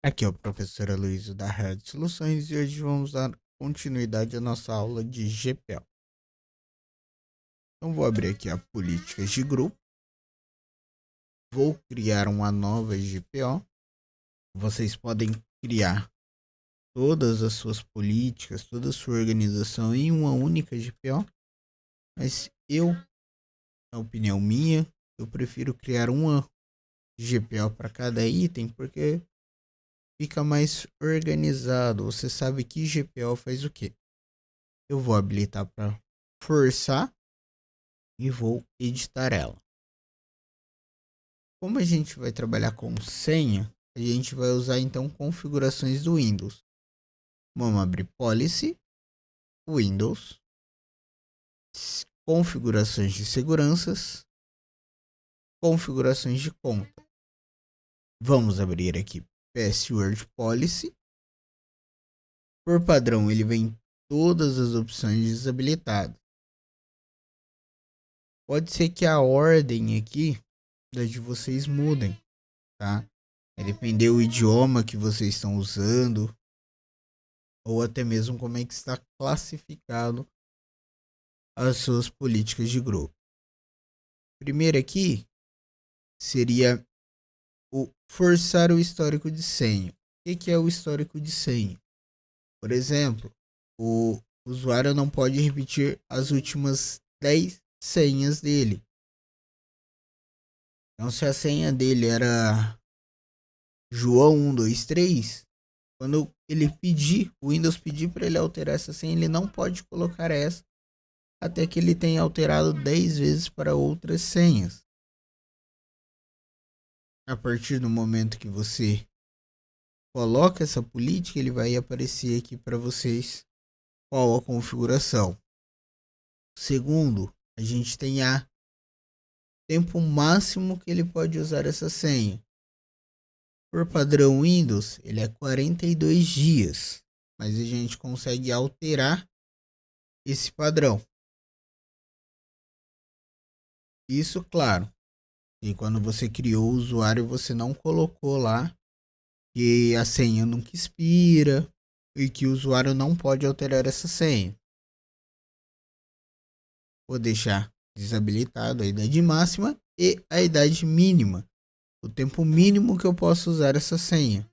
Aqui é o professor Aloysio da Red Soluções e hoje vamos dar continuidade à nossa aula de GPL. Então vou abrir aqui a políticas de grupo, vou criar uma nova GPO. Vocês podem criar todas as suas políticas, toda a sua organização em uma única GPO, mas na opinião minha, eu prefiro criar uma GPO para cada item porque fica mais organizado. Você sabe que GPO faz o quê? Eu vou habilitar para forçar e vou editar ela. Como a gente vai trabalhar com senha, a gente vai usar então configurações do Windows. Vamos abrir Policy, Windows, configurações de seguranças, configurações de conta. Vamos abrir aqui Password Policy. Por padrão, ele vem todas as opções desabilitadas. Pode ser que a ordem aqui das de vocês mudem, tá? Vai depender do idioma que vocês estão usando, ou até mesmo como é que está classificado as suas políticas de grupo. Primeiro aqui seria o forçar o histórico de senha. O que é o histórico de senha? Por exemplo, o usuário não pode repetir as últimas 10 senhas dele. Então, se a senha dele era João 123, quando ele pedir, o Windows pedir para ele alterar essa senha, ele não pode colocar essa até que ele tenha alterado 10 vezes para outras senhas. A partir do momento que você coloca essa política, ele vai aparecer aqui para vocês qual a configuração. Segundo, a gente tem a tempo máximo que ele pode usar essa senha. Por padrão Windows, ele é 42 dias, mas a gente consegue alterar esse padrão. Isso, claro, e quando você criou o usuário, você não colocou lá que a senha nunca expira e que o usuário não pode alterar essa senha. Vou deixar desabilitado a idade máxima e a idade mínima, o tempo mínimo que eu posso usar essa senha.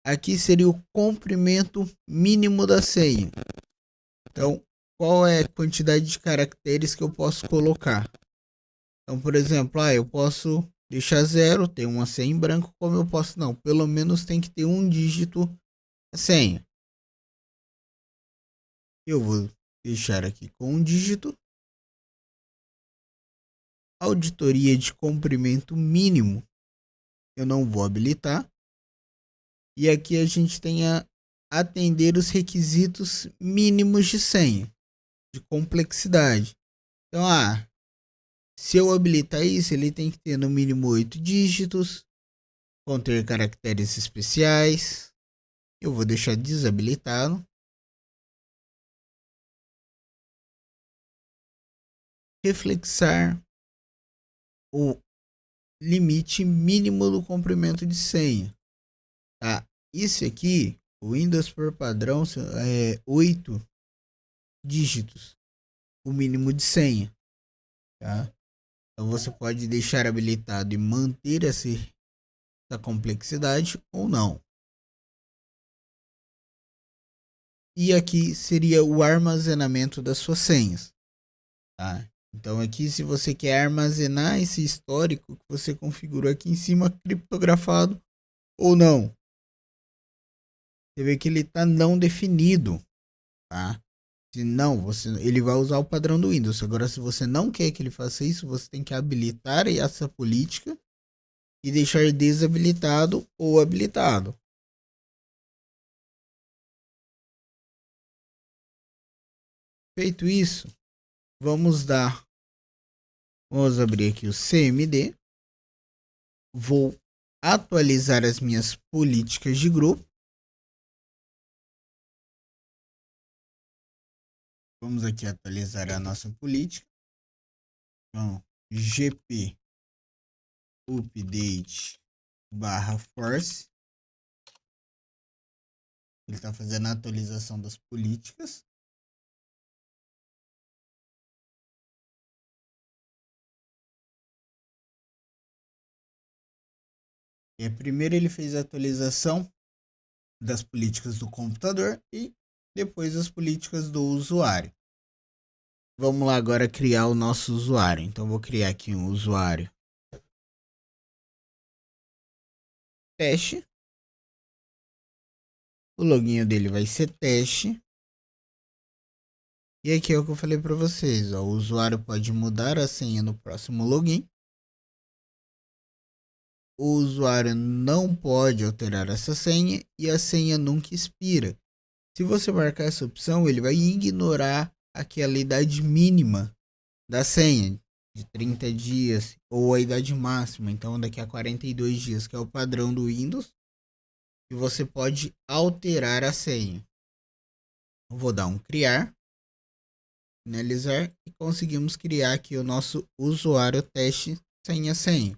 Aqui seria o comprimento mínimo da senha. Então, qual é a quantidade de caracteres que eu posso colocar? Então, por exemplo, eu posso deixar zero, ter uma senha em branco, como eu posso não, pelo menos tem que ter um dígito a senha. Eu vou deixar aqui com um dígito. Auditoria de comprimento mínimo eu não vou habilitar. E aqui a gente tem a atender os requisitos mínimos de senha, de complexidade. Então, se eu habilitar isso, ele tem que ter no mínimo 8 dígitos, conter caracteres especiais. Eu vou deixar desabilitado. Reflexar o limite mínimo do comprimento de senha. Tá? Isso aqui, o Windows por padrão é 8 dígitos, o mínimo de senha. Tá? Então você pode deixar habilitado e manter essa complexidade ou não. E aqui seria o armazenamento das suas senhas. Tá? Então aqui, se você quer armazenar esse histórico que você configurou aqui em cima, criptografado ou não, você vê que ele está não definido. Tá? Se não, ele vai usar o padrão do Windows. Agora, se você não quer que ele faça isso, você tem que habilitar essa política e deixar desabilitado ou habilitado. Feito isso, vamos abrir aqui o CMD. Vou atualizar as minhas políticas de grupo. Vamos aqui atualizar a nossa política. Então, GP update barra force. Ele está fazendo a atualização das políticas. E primeiro ele fez a atualização das políticas do computador e depois as políticas do usuário. Vamos lá agora criar o nosso usuário. Então vou criar aqui um usuário teste. O login dele vai ser teste. E aqui é o que eu falei para vocês, ó, o usuário pode mudar a senha no próximo login. O usuário não pode alterar essa senha e a senha nunca expira. Se você marcar essa opção, ele vai ignorar aquela idade mínima da senha de 30 dias ou a idade máxima. Então, daqui a 42 dias, que é o padrão do Windows, e você pode alterar a senha. Eu vou dar um criar, finalizar e conseguimos criar aqui o nosso usuário teste senha.